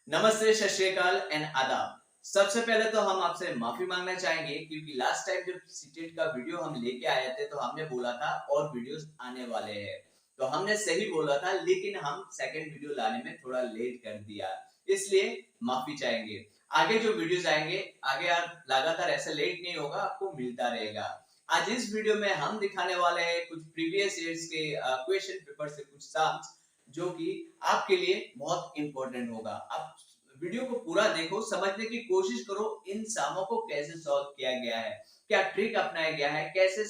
नमस्ते, सत श्री अकाल एंड आदाब। सबसे पहले तो हम आपसे माफी मांगना चाहेंगे क्योंकि लास्ट टाइम जब सीटेट का वीडियो हम लेके आए थे तो हमने बोला था और वीडियोस आने वाले हैं। तो हमने सही बोला था, लेकिन हम सेकंड वीडियो लाने में थोड़ा लेट कर दिया, इसलिए माफी चाहेंगे। आगे जो वीडियोस आएंगे, आगे आप लगातार ऐसा लेट नहीं होगा, आपको मिलता रहेगा। आज इस वीडियो में हम दिखाने वाले हैं कुछ प्रीवियस ईयर्स के क्वेश्चन पेपर से कुछ सम्स जो कि आपके लिए बहुत इंपॉर्टेंट होगा। आप वीडियो को पूरा देखो, समझने की कोशिश करो इन सामों को कैसे सॉल्व किया गया है, क्या ट्रिक अपनाया गया है, कैसे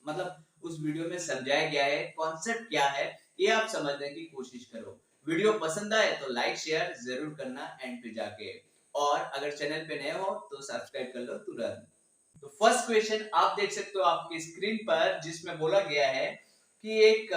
मतलब उस वीडियो में समझाया गया है, कॉन्सेप्ट क्या है, ये आप समझने की कोशिश करो। वीडियो पसंद आए तो लाइक शेयर जरूर करना एंड पे जाके, और अगर चैनल पे नए हो तो सब्सक्राइब कर लो तुरंत। तो फर्स्ट क्वेश्चन आप देख सकते हो आपकी स्क्रीन पर, जिसमें बोला गया है कि एक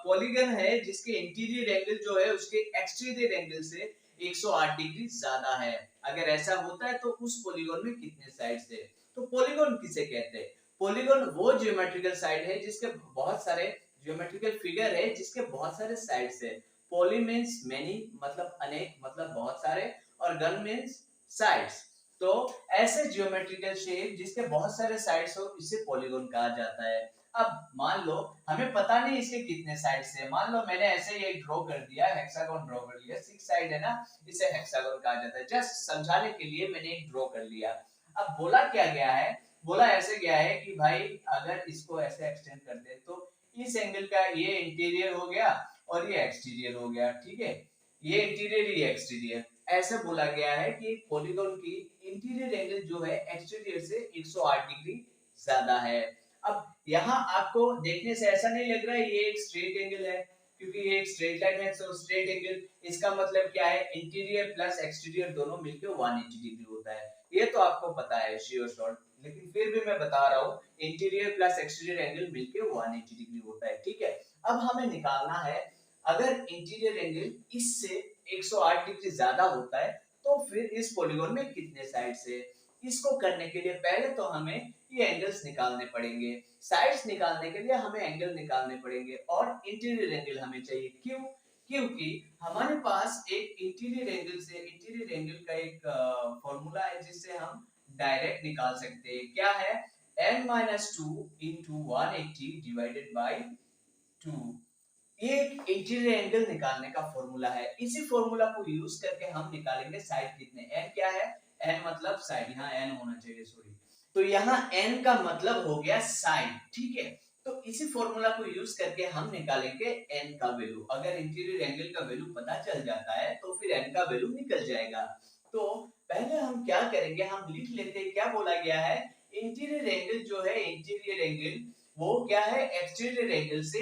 पॉलीगन है जिसके इंटीरियर एंगल जो है उसके एक्सटीरियर एंगल से 108 डिग्री ज्यादा है। अगर ऐसा होता है तो उस पॉलीगन में कितने साइड्स है? तो पॉलीगन किसे कहते हैं? पॉलीगन वो ज्योमेट्रिकल साइड है जिसके बहुत सारे ज्योमेट्रिकल फिगर है जिसके बहुत सारे साइड्स है। पॉली मींस मेनी, मतलब अनेक, मतलब बहुत सारे, और गन मींस साइड्स। तो ऐसे ज्योमेट्रिकल शेप जिसके बहुत सारे साइड्स हो, इसे पॉलीगन कहा जाता है। अब मान लो हमें पता नहीं इसके कितने साइड्स है, मान लो मैंने ऐसे ही ड्रॉ कर दिया, हेक्सागोन ड्रॉ कर लिया, 6 साइड है ना, इसे हेक्सागोन कहा जाता है। जस्ट समझाने के लिए मैंने एक ड्रॉ कर लिया। अब बोला क्या गया है? बोला ऐसे गया है कि भाई अगर इसको ऐसे एक्सटेंड कर दे तो इस एंगल का ये इंटीरियर हो गया और ये एक्सटीरियर हो गया, ठीक है, ये इंटीरियर ये एक्सटीरियर। ऐसे बोला गया है कि पॉलीगन की इंटीरियर एंगल जो है एक्सटीरियर से 108 डिग्री ज्यादा है। अब यहाँ आपको देखने से ऐसा नहीं लग रहा है ये एक स्ट्रेट एंगल है, क्योंकि ये एक स्ट्रेट लाइन है, तो स्ट्रेट एंगल इसका मतलब क्या है? इंटीरियर प्लस एक्सटीरियर दोनों मिलकर 180 डिग्री होता है। ये तो आपको पता है श्योर शॉट, लेकिन फिर भी मैं बता रहा हूँ इंटीरियर प्लस एक्सटीरियर एंगल मिलकर 180 डिग्री होता है, ठीक है। अब हमें निकालना है अगर इंटीरियर एंगल इससे 108 डिग्री ज्यादा होता है तो फिर इस पॉलीगन में कितने साइड्स है। इसको करने के लिए पहले तो हमें ये एंगल्स निकालने पड़ेंगे, साइड्स निकालने के लिए हमें एंगल निकालने पड़ेंगे, और इंटीरियर एंगल हमें चाहिए। क्यों? क्योंकि हमारे पास एक इंटीरियर एंगल का एक फॉर्मूला है जिससे हम डायरेक्ट निकाल सकते हैं। क्या है? n-2 into 180 divided by 2। ये एक इंटीरियर एंगल निकालने का फॉर्मूला है। इसी फॉर्मूला को यूज करके हम निकालेंगे साइड कितने। n क्या है? n मतलब साइड, यहाँ n होना चाहिए, सॉरी। तो यहाँ n का मतलब हो गया साइड, ठीक है। तो इसी फॉर्मूला को यूज करके हम निकालेंगे n का वैल्यू। अगर इंटीरियर एंगल का वैल्यू पता चल जाता है तो फिर n का वैल्यू निकल जाएगा। तो पहले हम क्या करेंगे, हम लिख लेते हैं क्या बोला गया है। इंटीरियर एंगल जो है, इंटीरियर एंगल वो क्या है? एक्सटीरियर एंगल से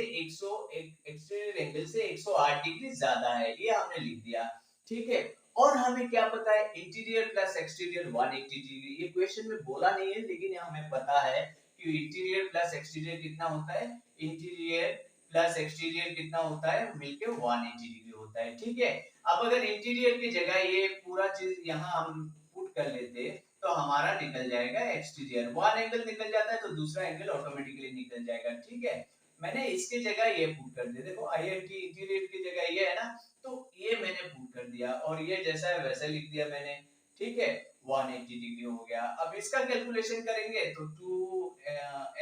108 डिग्री ज्यादा है, ये हमने लिख दिया, ठीक है। और हमें क्या पता है? Interior plus exterior 180 degree. ये क्वेश्चन में बोला नहीं है, लेकिन हमें पता है कि इंटीरियर प्लस एक्सटीरियर कितना होता है। इंटीरियर प्लस एक्सटीरियर कितना होता है? मिलके 180 डिग्री होता है, ठीक है। अब अगर इंटीरियर की जगह ये पूरा चीज यहाँ हम पुट कर लेते तो हमारा निकल जाएगा एक्सटीरियर। वन एंगल निकल जाता है तो दूसरा एंगल ऑटोमेटिकली निकल जाएगा, ठीक है। मैंने इसके जगह ये पुट कर दिया, देखो आईएनटी इंटीरियर की जगह ये है ना, तो ये मैंने पुट कर दिया और ये जैसा है वैसा लिख दिया मैंने, ठीक है। 180 डिग्री हो गया। अब इसका कैलकुलेशन करेंगे तो 2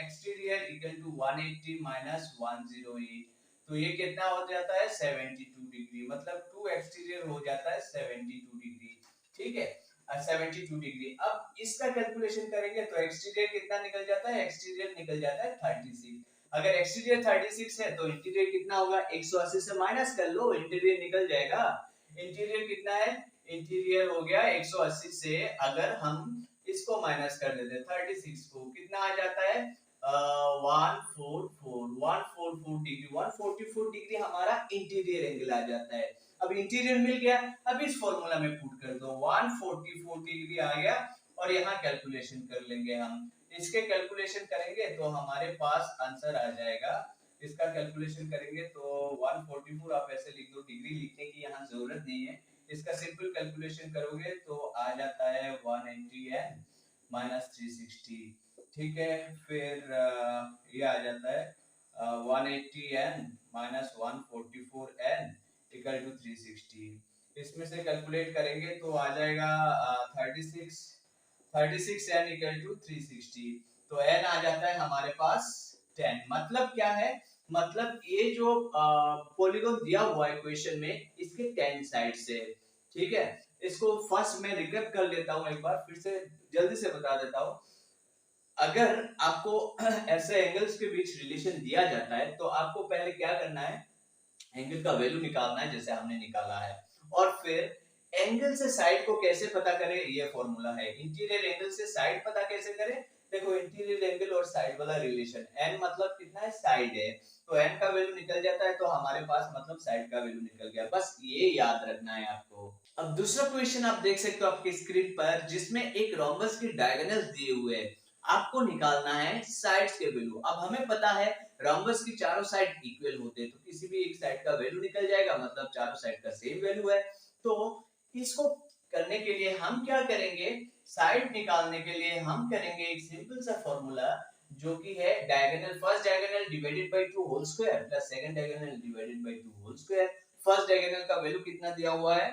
एक्सटीरियर इक्वल टू 180 माइनस 108, तो ये कितना हो जाता है? 72 डिग्री, मतलब 2 एक्सटीरियर हो जाता है 72 डिग्री, ठीक है। 72 डिग्री। अब इसका कैलकुलेशन करेंगे तो एक्सटीरियर कितना निकल जाता है? एक्सटीरियर निकल जाता है 36। अगर एक्सटीरियर 36 है तो इंटीरियर कितना होगा? 180 से माइनस कर लो, इंटीरियर निकल जाएगा। इंटीरियर कितना है? इंटीरियर हो गया 180 से, अगर हम इसको माइनस कर देते हैं 36 को, कितना आ जाता है? 144 डिग्री, 144 डिग्री हमारा इंटीरियर एंगल आ जाता है। अब इंटीरियर मिल गया, अब इस फॉर्मूला में पुट कर दो, 144 डिग्री आ गया, और यहाँ कैलकुलेशन कर लेंगे हम। इसके कैलकुलेशन करेंगे तो हमारे पास आंसर आ जाएगा। इसका कैलकुलेशन करेंगे तो 144 आप ऐसे लिख दो, डिग्री लिखने की यहाँ जरूरत नहीं है। इसका सिंपल कैलकुलेशन करोगे तो आ जाता है 180 एन माइनस 360, ठीक है। फिर ये आ जाता है 180 n minus 144 n equal to 360। इसमें से कैलकुलेट करेंगे तो आ जाएगा 36 एन इक्वल टू 360। तो एन आ जाता है हमारे पास 10। मतलब क्या है, मतलब ये जो पॉलीगॉन दिया हुआ है क्वेश्चन में, इसके 10 साइड्स है। ठीक है, इसको फर्स्ट मैं रिकैप कर लेता हूँ, एक बार फिर से जल्दी से बता देता हूँ। अगर आपको ऐसे एंगल्स के बीच रिलेशन दिया जाता है तो आपको पहले क्या करना है, एंगल का वैल्यू निकालना है जैसे हमने निकाला है, और फिर एंगल से साइड को कैसे पता करें, ये फॉर्मूला है। इंटीरियर एंगल से साइड पता कैसे करें, देखो इंटीरियर एंगल और साइड वाला रिलेशन, एन मतलब कितना है, साइड है, तो एन का वैल्यू निकल जाता है तो हमारे पास मतलब साइड का वैल्यू निकल गया। बस ये याद रखना है आपको। अब दूसरा क्वेश्चन आप देख सकते हो आपके स्क्रीन पर, जिसमें एक रोम्बस की डायगोनल्स दिए हुए हैं, आपको निकालना है साइड्स के वैल्यू। अब हमें पता है रोम्बस की चारों साइड इक्वल होते हैं, तो किसी भी एक साइड का वैल्यू निकल जाएगा, मतलब चारों साइड का सेम वैल्यू है। तो इसको करने के लिए हम क्या करेंगे, साइड निकालने के लिए हम करेंगे एक सिंपल सा फॉर्मूला, जो कि है diagonal, first diagonal divided by 2 whole square plus second diagonal divided by 2 whole square. First diagonal का वैल्यू कितना दिया हुआ है,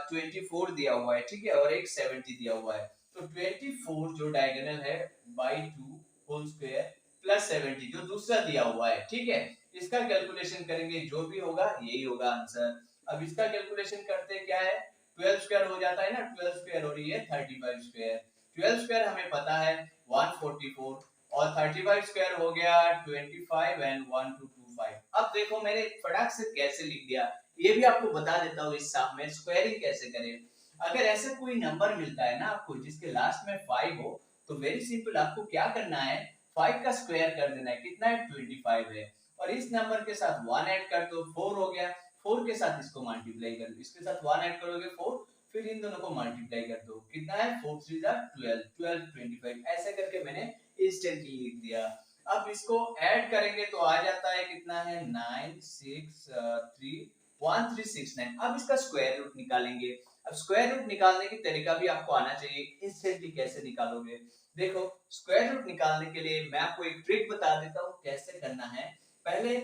24 दिया हुआ है, ठीक है, और एक 70 दिया हुआ है। तो 24 जो डायगोनल है बाई 2 होल स्क्वायर प्लस 70 जो दूसरा दिया हुआ है, ठीक है, इसका कैलकुलेशन करेंगे, जो भी होगा यही होगा आंसर। अब इसका कैलकुलेशन करते क्या है, 12 स्क्वायर हो जाता है ना, 12 स्क्वायर और ये 35 स्क्वायर। 12 स्क्वायर हमें पता है 144, और 35 स्क्वायर हो गया 25 एंड 1225। अब देखो मैंने फटाक से कैसे लिख दिया, ये भी आपको बता देता हूँ इस साम में स्क्वायरिंग कैसे करें। अगर ऐसा कोई नंबर मिलता है ना आपको जिसके लास्ट में 5 हो, तो वेरी सिंपल, आपको क्या करना है, 5 का स्क्वायर कर देना है, कितना है 25 है, और इस नंबर के साथ 1 ऐड कर दो, 4 हो गया, 4 के साथ इसको मल्टीप्लाई कर दो, इसके साथ 1 ऐड करोगे 4, फिर इन दोनों को मल्टीप्लाई कर दो, कितना है 4 3 जा 12, 12 25, ऐसे करके मैंने इंस्टेंटली लिख दिया। अब इसको ऐड करेंगे तो आ जाता है कितना है 9631369। अब इसका स्क्वायर रूट निकालेंगे। अब स्क्वायर रूट निकालने की तरीका भी आपको आना चाहिए, इंस्टेंटली कैसे निकालोगे, देखो स्क्वायर रूट निकालने के लिए मैं आपको एक ट्रिक बता देता हूँ कैसे करना है। पहले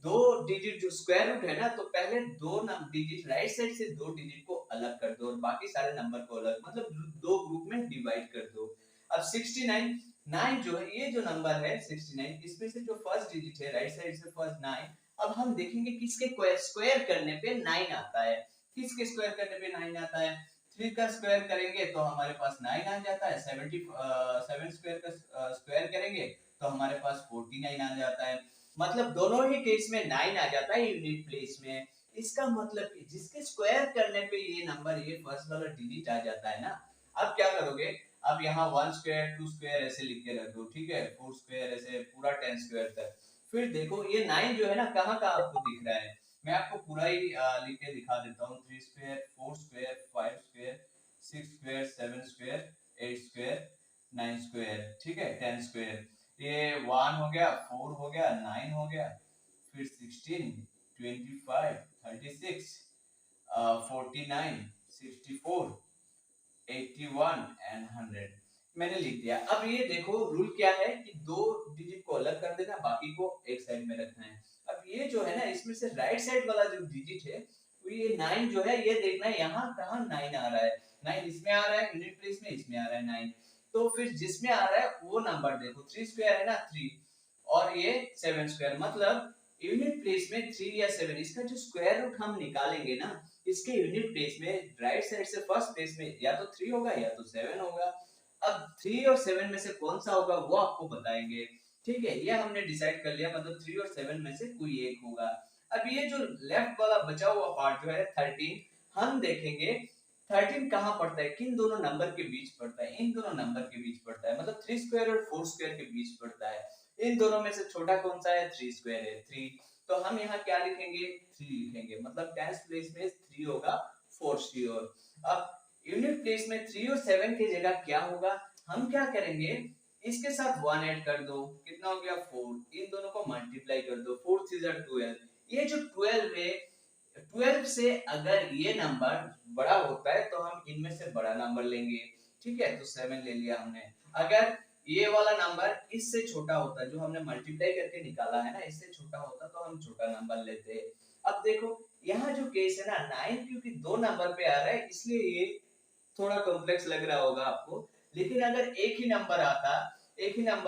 दो डिजिट जो स्क्वायर रूट है ना, तो पहले दो डिजिट राइट साइड से दो डिजिट को अलग कर दो और बाकी सारे नंबर को अलग, मतलब दो ग्रुप में डिवाइड कर दो। अब 69 9 जो है, ये जो नंबर है 69, इसमें से जो फर्स्ट डिजिट है राइट साइड से फर्स्ट 9, अब हम देखेंगे किसके स्क्वायर करने पे 9 आता है, किसके स्क्वायर करने पे 9 आता है, 3 का स्क्वायर करेंगे तो हमारे पास 9 आ जाता है, 7 स्क्वायर का स्क्वायर करेंगे तो हमारे पास 49 आ जाता है, मतलब दोनों ही केस में 9 आ जाता है यूनिट प्लेस में। इसका मतलब कि जिसके स्क्वायर करने पे ये नंबर, ये फर्स्ट वाला डिजिट आ जाता है ना, अब क्या करोगे, अब यहाँ 1 स्क्वायर 2 स्क्वायर ऐसे लिख के रख दो, ठीक है, 4 स्क्वायर ऐसे पूरा 10 स्क्वायर तक। फिर देखो ये 9 जो है ना कहाँ कहाँ आपको दिख रहा है, मैं आपको पूरा ही लिख के दिखा देता हूँ। 3 square 4 square 5 square 6 square 7 square 8 square 9 square, ठीक है, 10 स्क्वायर, ये 1 हो गया 4 हो गया 9 हो गया, फिर 16 25 36 49 64 81 एंड 100 मैंने लिख दिया। अब ये देखो रूल क्या है कि दो डिजिट को अलग कर देना, बाकी को एक साइड में रखना है। अब ये जो है ना, इसमें से राइट साइड वाला जो डिजिट है, तो ये 9 जो है, ये देखना है यहाँ कहाँ 9 आ रहा है, 9 इसमें आ रहा है यूनिट प्लेस में, इसमें आ रहा है 9, तो फिर जिसमें आ रहा है वो नंबर देखो, 3 स्क्वायर है ना 3, और ये 7 स्क्वायर, मतलब यूनिट प्लेस में 3 या 7, इसका जो स्क्वायर रूट हम निकालेंगे ना, इसके यूनिट प्लेस में राइट साइड से फर्स्ट प्लेस में या तो 3 होगा या तो 7 होगा। अब 3 और 7 में से कौन सा होगा वो आपको बताएंगे, ठीक है, ये हमने डिसाइड कर लिया, मतलब 3 और 7 में से कोई एक होगा। अब ये जो लेफ्ट वाला बचा हुआ पार्ट जो है 13, हम देखेंगे 13 कहाँ पड़ता है, किन दोनों नंबर के बीच पड़ता है, इन दोनों नंबर के बीच पड़ता है, मतलब 3 स्क्वायर और 4 स्क्वायर के बीच पड़ता है। इन दोनों में से छोटा कौन सा है, 3 स्क्वायर है 3, तो हम यहाँ क्या लिखेंगे 3 लिखेंगे, मतलब 10 प्लेस में 3 होगा फॉर श्योर। अब यूनिट प्लेस में 3 और 7 की जगह क्या होगा, हम क्या करेंगे, इसके साथ 1 ऐड कर दो, कितना हो गया 4, इन दोनों को मल्टीप्लाई कर दो, 4 3 12, ये जो 12 है, 12 से अगर ये नंबर बड़ा होता है तो हम इनमें से बड़ा नंबर लेंगे, ठीक है, तो 7 ले लिया हमने। अगर ये वाला नंबर इससे छोटा होता है, जो हमने मल्टीप्लाई करके निकाला है ना, इससे छोटा होता तो हम छोटा नंबर लेते। अब देखो यहाँ जो केस है ना 9 क्योंकि 2 नंबर पे आ रहा है इसलिए ये थोड़ा कॉम्प्लेक्स लग रहा होगा आपको, लेकिन अगर एक ही नंबर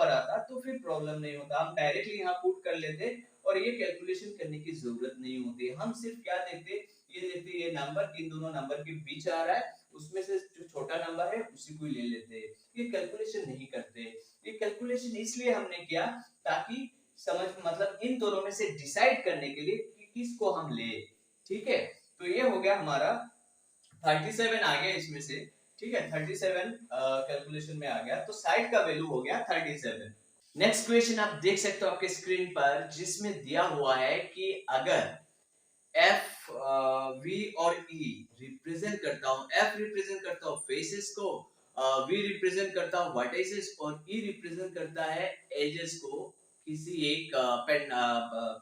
आता तो फिर प्रॉब्लम नहीं होता, हम डायरेक्टली यहाँ पुट कर लेते और ये कैलकुलेशन करने की जरूरत नहीं होती। हम सिर्फ क्या देखते, ये देखते ये नंबर किन दोनों नंबर के बीच आ रहा है, उसमें से जो छोटा नंबर है उसी को ले लेते, ये कैलकुलेशन नहीं करते। ये कैलकुलेशन इसलिए हमने किया ताकि समझ मतलब इन दोनों में से डिसाइड करने के लिए कि किसको हम ले। ठीक है, तो ये हो गया हमारा 37 आ गया इसमें से। ठीक है, 37 कैलकुलेशन में आ गया, तो साइड का वैल्यू हो गया 37। नेक्स्ट क्वेश्चन आप देख सकते हो आपके स्क्रीन पर, जिसमें दिया हुआ है कि अगर एफ वी और ई रिप्रेजेंट करता हूं, एफ रिप्रेजेंट करता हूं फेसेस को, वी रिप्रेजेंट करता हूं वर्टिसेस और ई रिप्रेजेंट करता है एजेस को किसी एक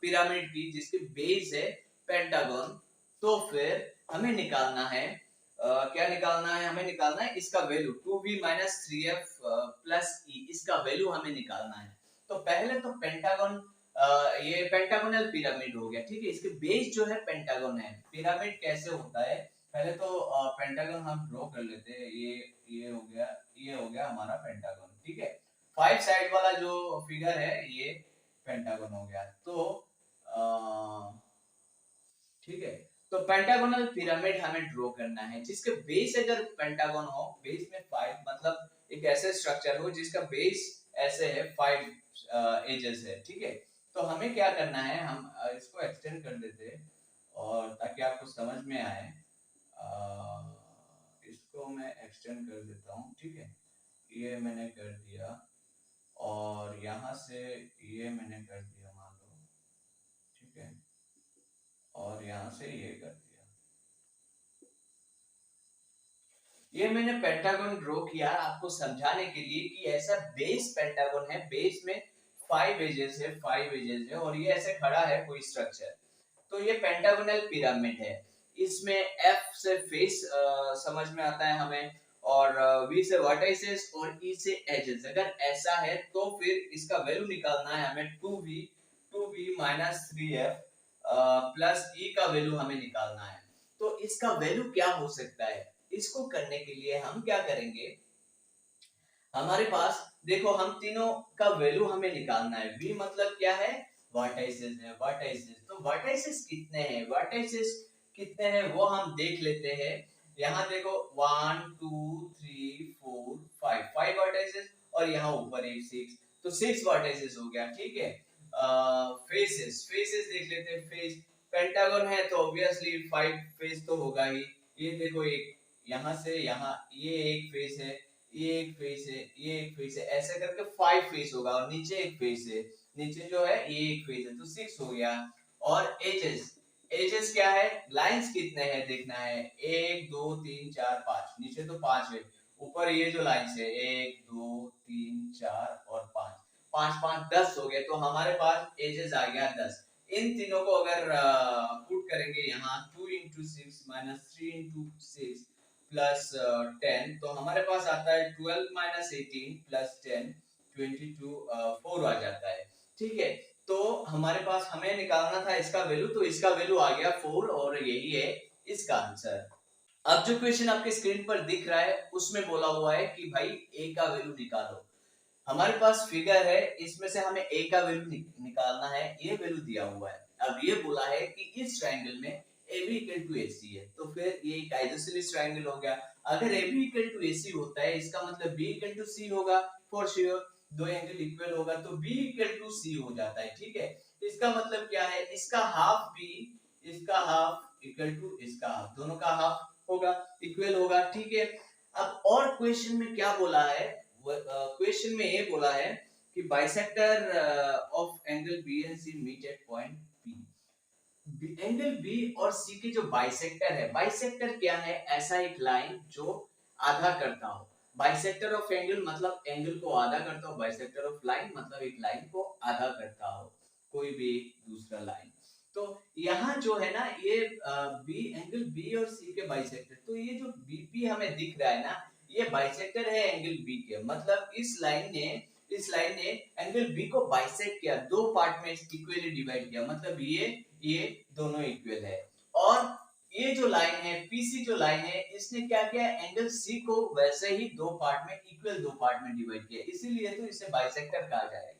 पिरामिड की जिसके बेस है पेंटागन, तो फिर हमें निकालना है क्या निकालना है, हमें निकालना है इसका value 2v minus 3f plus ई, इसका वैल्यू हमें निकालना है। तो पहले तो पेंटागन ये पेंटागोनल पिरामिड हो गया। ठीक है, इसके बेस जो है पेंटागन है। पिरामिड कैसे होता है, पहले तो पेंटागन हम ड्रॉ कर लेते हैं, ये हो गया, ये हो गया हमारा पेंटागन। ठीक है, 5 साइड वाला जो फिगर है ये पेंटागन हो गया। तो ठीक है, तो पेंटागोनल पिरामिड हमें ड्रॉ करना है जिसके बेस अगर पेंटागन हो, बेस में 5 मतलब एक ऐसे स्ट्रक्चर हो जिसका बेस ऐसे है 5 एजेस है। ठीक है, तो हमें क्या करना है, हम इसको एक्सटेंड कर देते हैं और ताकि आपको समझ में आए, इसको मैं एक्सटेंड कर देता हूँ। ठीक है, ये मैंने कर दिया और यहाँ से ये मैंने कर दिया मान लो। ठीक है, और यहाँ से ये कर दिया, ये मैंने पेंटागन ड्रॉ किया आपको समझाने के लिए कि ऐसा बेस पेंटागन है, बेस में 5 एजेस है, 5 एजेस है और ये ऐसे खड़ा है कोई स्ट्रक्चर, तो ये पेंटागोनल पिरामिड है। इसमें एफ से फेस समझ में आता है हमें, और वी से वर्टिसेस और ई से एजेस। अगर ऐसा है तो फिर इसका वैल्यू निकालना है हमें 2v माइनस 3f प्लस ई का वैल्यू हमें निकालना है। तो इसका वैल्यू क्या हो सकता है, इसको करने के लिए हम क्या करेंगे, हमारे पास देखो हम तीनों का वैल्यू हमें निकालना है। v मतलब क्या है, वर्टाइसेस है, वर्टाइसेस। तो वर्टाइसेस कितने हैं, वर्टाइसेस कितने हैं वो हम देख लेते हैं। यहाँ देखो 1 2 3 4 5 5 वर्टाइसेस और यहाँ ऊपर एक 6, तो 6 वर्टाइसेस हो गया। ठीक है, फेसेस फेसेस देख लेते हैं। फेस पेंटागन है तो ऑब्वियसली 5 फेस तो होगा ही। ये देखो एक यहाँ से यहाँ ये एक फेस है, ये एक फेस है, ये एक फेस है, ऐसे करके 5 फेस होगा और नीचे एक फेस है, नीचे जो है ये एक फेस है, तो 6 हो गया। और एजेस, एजेस क्या है, लाइंस कितने हैं देखना है, 1 2 3 4 5, नीचे तो 5 है, ऊपर ये जो लाइंस है 1 2 3 4 और 5, 5 5 10 हो गए, तो हमारे पास एजेस आ गया 10। इन तीनों को अगर पुट करेंगे यहाँ 2 into 6 minus 3 into 6 प्लस 10, तो हमारे पास आता है 12 माइनस 18 प्लस 10 22 4 आ जाता है। ठीक है, तो हमारे पास हमें निकालना था इसका वैल्यू, तो इसका वैल्यू आ गया 4 और यही है इसका आंसर। अब जो क्वेश्चन आपके स्क्रीन पर दिख रहा है उसमें बोला हुआ है कि भाई ए का वैल्यू निकालो। हमारे पास फिगर है, इसमें से हमें ए का वैल्यू निकालना है, ये वैल्यू दिया हुआ है। अब ये बोला है कि इस ट्रायंगल में AB इक्वल टू AC है, तो फिर ये एक आइसोसेलेस ट्रायंगल हो गया। अगर AB इक्वल टू AC होता है इसका मतलब B इक्वल टू C होगा फॉर श्योर, दो एंगल इक्वल होगा तो B इक्वल टू C हो जाता है। ठीक है, इसका मतलब क्या है, इसका हाफ B, इसका हाफ इक्वल टू इसका हाफ, दोनों का हाफ होगा, इक्वल होगा। ठीक है, अब और क्वेश्चन में क्या बोला है, क्वेश्चन में ये बोला है कि bisector of angle B and C meet at point P. Angle B और सी के जो बाइसेक्टर है, बाइसेक्टर क्या है, ऐसा एक लाइन जो आधा करता हो। बाइसेक्टर ऑफ एंगल मतलब एंगल को आधा करता हो, बाइसेक्टर ऑफ लाइन मतलब एक लाइन को आधा करता हो, कोई भी दूसरा लाइन। तो यहाँ जो है ना ये बी एंगल बी और सी के बाइसेक्टर, तो ये जो बीपी हमें दिख रहा है ना ये बाइसेक्टर है एंगल बी के, मतलब इस लाइन ने एंगल बी को बाइसेक्ट किया, दो पार्ट में इक्वली डिवाइड किया, मतलब ये ये दोनों इक्वल है। और ये जो लाइन है पीसी जो लाइन है इसने क्या किया, एंगल सी को वैसे ही दो पार्ट में, इक्वल दो पार्ट में डिवाइड किया, इसीलिए तो इसे बाइसेक्टर कहा जाएगा।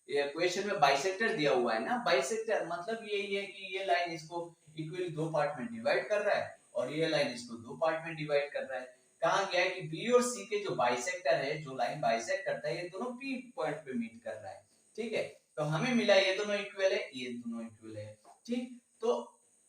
ये क्वेश्चन में बाइसेक्टर दिया हुआ है ना, बाइसेक्टर मतलब यही है कि ये लाइन इसको इक्वली दो पार्ट में डिवाइड कर रहा है और ये लाइन इसको दो पार्ट में डिवाइड कर रहा है। कहा गया है कि बी और सी के जो बाइसेक्टर है, जो लाइन बाइसेक्ट करता है, ये दोनों पी पॉइंट पे मीट कर रहा है। ठीक है, तो हमें मिला ये दोनों इक्वल है, ये दोनों इक्वल है। ठीक, तो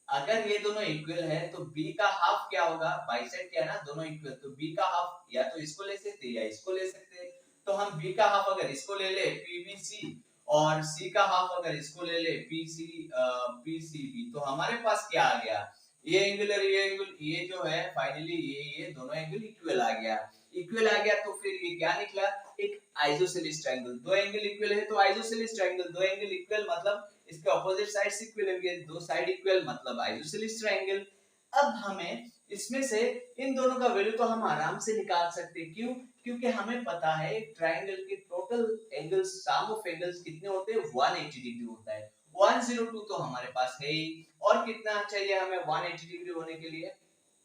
अगर ये दोनों इक्वल है तो बी का हाफ क्या होगा, बाइसेक्ट क्या है ना, दोनों इक्वल, तो बी का हाफ या तो इसको ले सकते हैं या इसको ले सकते हैं। तो हम बी का हाफ अगर इसको ले ले पीबीसी, और सी का हाफ अगर इसको ले ले पीसी पीसीबी, तो हमारे पास क्या आ गया, ये एंगल और ये एंगल, ये जो है फाइनली ये दोनों एंगल इक्वल आ गया। इक्वल आ गया तो फिर ये क्या निकला, एक आइसोसेलेस ट्रायंगल। दो एंगल इक्वल है तो आइसोसेलेस ट्रायंगल, दो एंगल इक्वल मतलब इसके ऑपोजिट साइड्स इक्वल होंगे, दो साइड इक्वल मतलब आइसोसेलेस ट्रायंगल। अब हमें इसमें से इन दोनों का वैल्यू तो हम आराम से निकाल सकते हैं, क्यों, क्योंकि हमें पता है एक ट्रायंगल के total angles, sum of angles कितने होते हैं, 180 डिग्री होता है। 102 तो हमारे पास है ही, और कितना चाहिए हमें 180 डिग्री होने के लिए,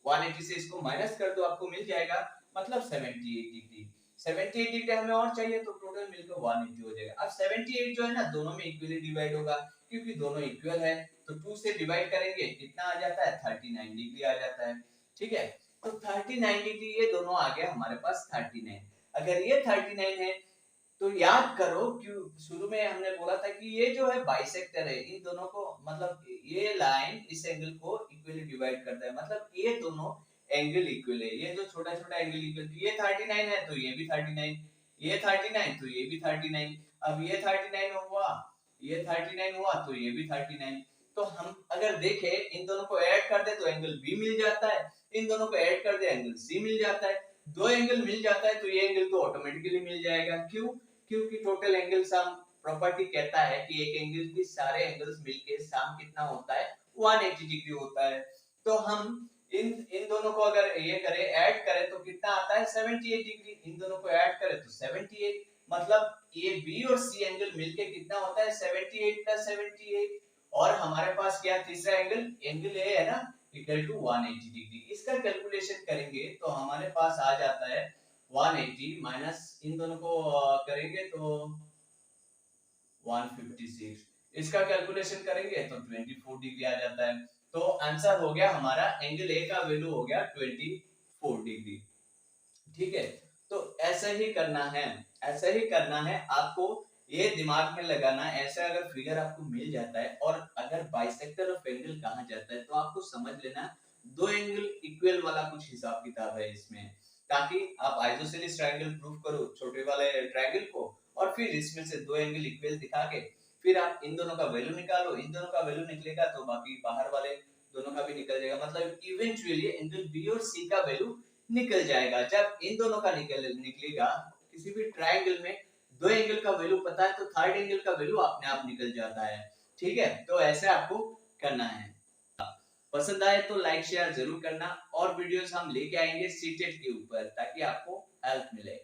180 से इसको माइनस कर दो, आपको मिल जाएगा मतलब 78 डिग्री। 78 डिग्री हमें और चाहिए तो टोटल मिलकर 180 हो जाएगा। अब 78 जो है ना दोनों में इक्वली डिवाइड होगा, क्योंकि दोनों इक्वल है, तो 2 से डिवाइड करेंगे कितना आ जाता है, 39 डिग्री आ जाता है। ठीक है, तो 39 डिग्री ये दोनों आ गया हमारे पास 39। अगर ये 39 है तो याद करो कि शुरू में हमने बोला था कि ये जो है बाइसेक्टर है, इन दोनों को मतलब ये लाइन इस एंगल को इक्वली डिवाइड करता है, मतलब ये दोनों एंगल इक्वल है। ये जो छोटा छोटा एंगल इक्वल, ये 39 है तो ये भी 39, ये 39 तो ये भी 39, अब ये 39 हुआ, ये 39 हुआ तो ये भी 39। तो हम अगर देखें इन दोनों को ऐड कर दे तो एंगल बी मिल जाता है, इन दोनों को ऐड कर दे एंगल सी मिल जाता है। दो एंगल मिल जाता है तो ये एंगल तो ऑटोमेटिकली मिल जाएगा। क्यों, क्योंकि टोटल एंगल सम प्रॉपर्टी कहता है कि एक एंगल की सारे एंगल्स मिलके सम कितना होता है, 180 डिग्री होता है। तो हम इन इन दोनों को अगर ये करें, ऐड करें तो कितना आता है, 78 डिग्री। इन दोनों को ऐड करें तो 78, मतलब ये बी और सी एंगल मिलके कितना होता है, 78 प्लस 78। और हमारे पास क्या तीसरा एंगल, एंगल ए है ना, इक्वल टू 180 डिग्री। इसका कैलकुलेशन करेंगे तो हमारे पास आ जाता है 180 माइनस इन दोनों को करेंगे तो 156, इसका कैलकुलेशन करेंगे तो 24 डिग्री आ जाता है। तो आंसर हो गया हमारा, एंगल ए का वैल्यू हो गया 24 डिग्री। ठीक है, तो ऐसा ही करना है, ऐसा ही करना है आपको, ये दिमाग में लगाना। ऐसा अगर फिगर आपको मिल जाता है और अगर बाइसेक्टर ऑफ एंगल कहा जाता है तो आपको समझ लेना दो एंगल इक्वल वाला कुछ हिसाब किताब है इसमें, ताकि आप आइसोसेलेस ट्रायंगल प्रूव करो छोटे वाले ट्रायंगल को, और फिर इसमें से दो एंगल इक्वल दिखा के फिर आप इन दोनों का वैल्यू निकालो। इन दोनों का वैल्यू निकलेगा तो बाकी बाहर वाले दोनों का भी निकल जाएगा, मतलब इवेंचुअली एंगल बी और सी का वैल्यू निकल जाएगा। जब इन दोनों का निकलेगा, किसी भी ट्रायंगल में दो एंगल का वैल्यू पता है तो थर्ड एंगल का वैल्यू अपने आप निकल जाता है। ठीक है, तो ऐसे आपको करना है। पसंद आए तो लाइक शेयर जरूर करना, और वीडियोस हम लेके आएंगे सीटेट के ऊपर ताकि आपको हेल्प मिले।